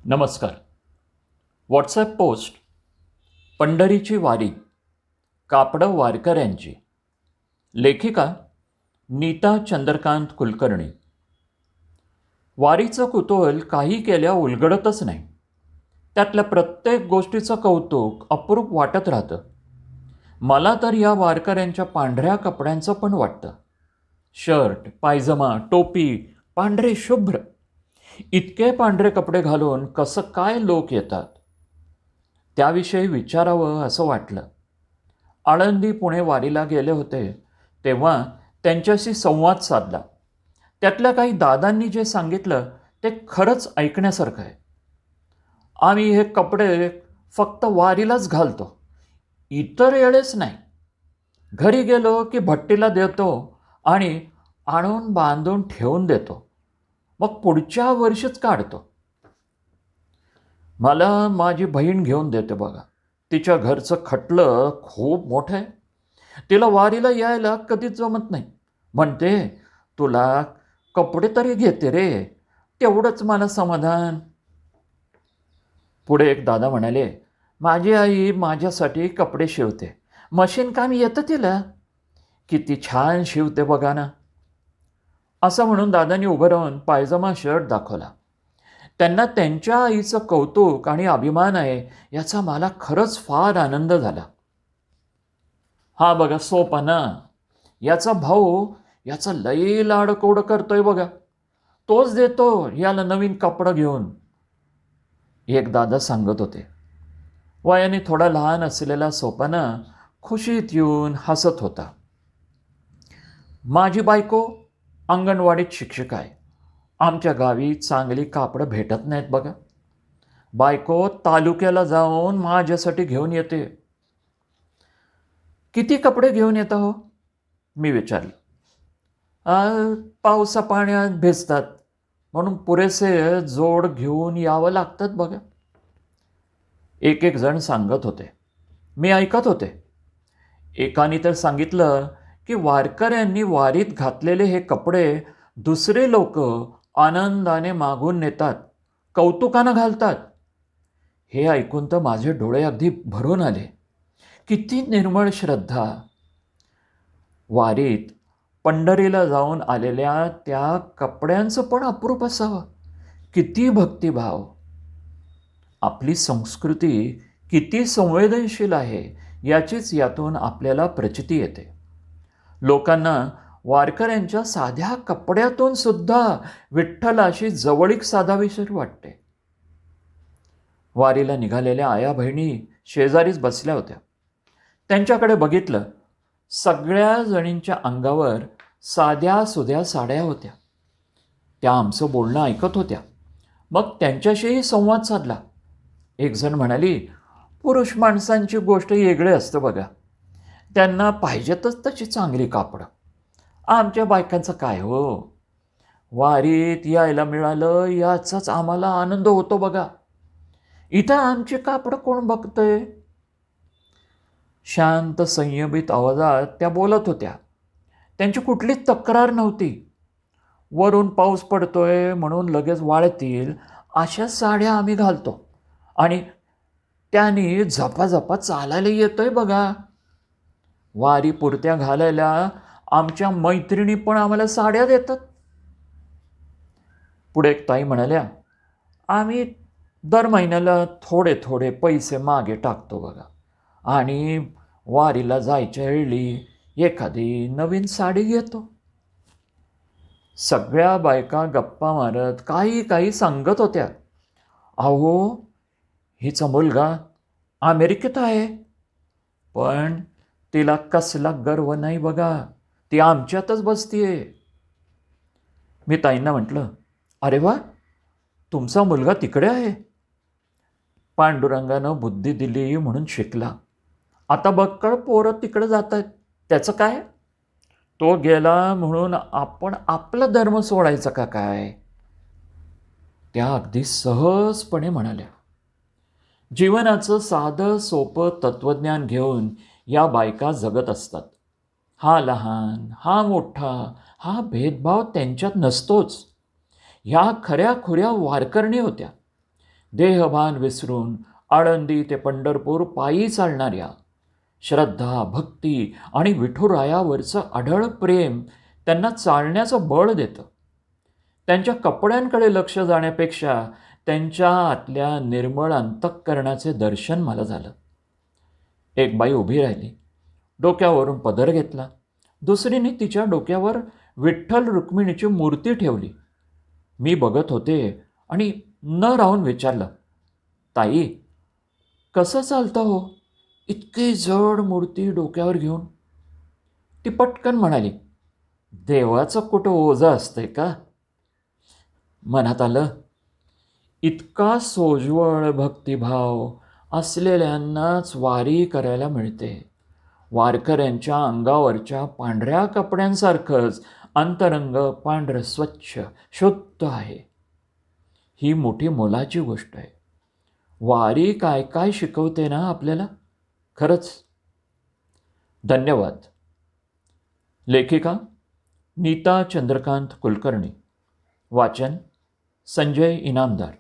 नमस्कार. WhatsApp post पंढरीची वारी कापडं वारकऱ्यांची. लेखिका नीता चंद्रकांत कुलकर्णी. वारीचं कुतूहल काही केल्या उलगडतच नाही. त्यातल्या प्रत्येक गोष्टीचं कौतुक अप्रूप वाटत राहतं. मला तर या वारकऱ्यांच्या पांढऱ्या कपड्यांचं पण वाटतं. शर्ट, पायजमा, टोपी, पांढरे शुभ्र. इतके पांढरे कपडे घालून कसं काय लोक येतात, त्याविषयी विचारावं असं वाटलं. आळंदी पुणे वारीला गेले होते तेव्हा त्यांच्याशी संवाद साधला. त्यातल्या काही दादांनी जे सांगितलं ते खरंच ऐकण्यासारखं आहे. आम्ही हे कपडे फक्त वारीलाच घालतो, इतर वेळेस नाही. घरी गेलो की भट्टीला देतो आणि आणून बांधून ठेवून देतो, मग पुढच्या वर्षीच काढतो. मला माझी बहीण घेऊन देते बघा. तिच्या घरचं खटलं खूप मोठं आहे. तिला वारीला यायला कधीच जमत नाही. म्हणते, तुला कपडे तरी घेते रे, तेवढंच मला समाधान. पुढे एक दादा म्हणाले, माझी आई माझ्यासाठी कपडे शिवते, मशीन काम येतं तिला, किती छान शिवते बघा ना. असं म्हणून दादांनी उभं राहून पायजमा शर्ट दाखवला. त्यांना त्यांच्या आईचं कौतुक आणि अभिमान आहे याचा मला खरंच फार आनंद झाला. हा बघा सोपाना, याचा भाऊ याचा लई लाडकोड करतोय बघा, तोच देतो याला नवीन कपडं घेऊन, एक दादा सांगत होते. वयाने थोडा लहान असलेला सोपाना खुशीत येऊन हसत होता. माझी बायको अंगणवाडीत शिक्षिका आहे. आमच्या गावी चांगली कापडं भेटत नाहीत बघा. बायको तालुक्याला जाऊन माझ्यासाठी घेऊन येते. किती कपडे घेऊन येता हो, मी विचारलं. पावसा पाण्यात भिजतात म्हणून पुरेसे जोड घेऊन यावं लागतात बघा, एक एक जण सांगत होते. मी ऐकत होते. एकाने तर सांगितलं की वारकऱ्यांनी वारीत घातलेले हे कपडे दुसरे लोक आनंदाने मागून नेतात, कौतुकानं घालतात. हे ऐकून तर माझे डोळे अगदी भरून आले. किती निर्मळ श्रद्धा. वारीत पंढरीला जाऊन आलेल्या त्या कपड्यांचं पण अप्रूप असावं. किती भक्तिभाव. आपली संस्कृती किती संवेदनशील आहे याचीच यातून आपल्याला प्रचिती येते. लोकांना वारकऱ्यांच्या साध्या कपड्यातून सुद्धा विठ्ठलाशी जवळीक साधावीशी वाटते. वारीला निघालेल्या आया बहिणी शेजारीच बसल्या होत्या. त्यांच्याकडे बघितलं. सगळ्या जणींच्या अंगावर साध्या सुध्या साड्या होत्या. त्या आमचं बोलणं ऐकत होत्या. मग त्यांच्याशीही संवाद साधला. एक जण म्हणाली, पुरुष माणसांची गोष्ट वेगळी असतं बघा, त्यांना पाहिजेतच तशी चांगली कापडं. आमच्या बायकांचं काय हो, वारीत यायला मिळालं याचाच आम्हाला आनंद होतो बघा. इथं आमची कापडं कोण बघतंय. शांत संयमित आवाजात त्या बोलत होत्या. त्यांची कुठलीच तक्रार नव्हती. वरून पाऊस पडतोय म्हणून लगेच वाळतील अशा साड्या आम्ही घालतो आणि त्याने झपाझपा चालायला येतोय बघा. वारी पुरत्या घालायला आमच्या मैत्रिणी पण आम्हाला साड्या देतात. पुढे एक ताई म्हणाल्या, आम्ही दर महिन्याला थोडे थोडे पैसे मागे टाकतो बघा आणि वारीला जायच्या वेळी एखादी नवीन साडी घेतो. सगळ्या बायका गप्पा मारत काही काही सांगत होत्या. अहो, हिचा मुलगा अमेरिकेत आहे, पण तिला कसला गर्व नाही बघा, ती आमच्यातच बसतीये. मी ताईंना म्हटलं, अरे वा, तुमचा मुलगा तिकडे आहे. पांडुरंगानं बुद्धी दिली म्हणून शिकला. आता बक्कळ पोरं तिकडे जात आहेत, त्याचं काय. तो गेला म्हणून आपण आपला धर्म सोडायचा का काय. त्या अगदी सहजपणे म्हणाल्या. जीवनाचं साधं सोपं तत्त्वज्ञान घेऊन या बायका जगत असतात. हा लहान, हा मोठा, हा भेदभाव त्यांच्यात नसतोच. ह्या खऱ्या खुऱ्या वारकरणी होत्या. देहभान विसरून आळंदी ते पंढरपूर पायी चालणाऱ्या, श्रद्धा, भक्ती आणि विठुरायावरचं अढळ प्रेम त्यांना चालण्याचं बळ देतं. त्यांच्या कपड्यांकडे लक्ष जाण्यापेक्षा त्यांच्या आतल्या निर्मळ अंतःकरणाचे दर्शन मला झालं. एक बाई उभी राहिली, डोक्यावरून पदर घेतला. दुसरीने तिच्या डोक्यावर विठ्ठल रुक्मिणीची मूर्ती ठेवली. मी बघत होते आणि न राहून विचारलं, ताई, कसं चालतं हो इतकी जड मूर्ती डोक्यावर घेऊन? ती पटकन म्हणाली, देवाचं कुठं ओझं असतंय का? मनात आलं, इतका सोज्वळ भक्तिभाव असलेल्यांनाच वारी करायला मिळते. वारकऱ्यांच्या अंगावरच्या पांढऱ्या कपड्यांसारखंच अंतरंग पांढरं स्वच्छ शुद्ध आहे. ही मोठी मोलाची गोष्ट आहे. वारी काय काय शिकवते ना आपल्याला. खरंच. धन्यवाद. लेखिका नीता चंद्रकांत कुलकर्णी. वाचन संजय इनामदार.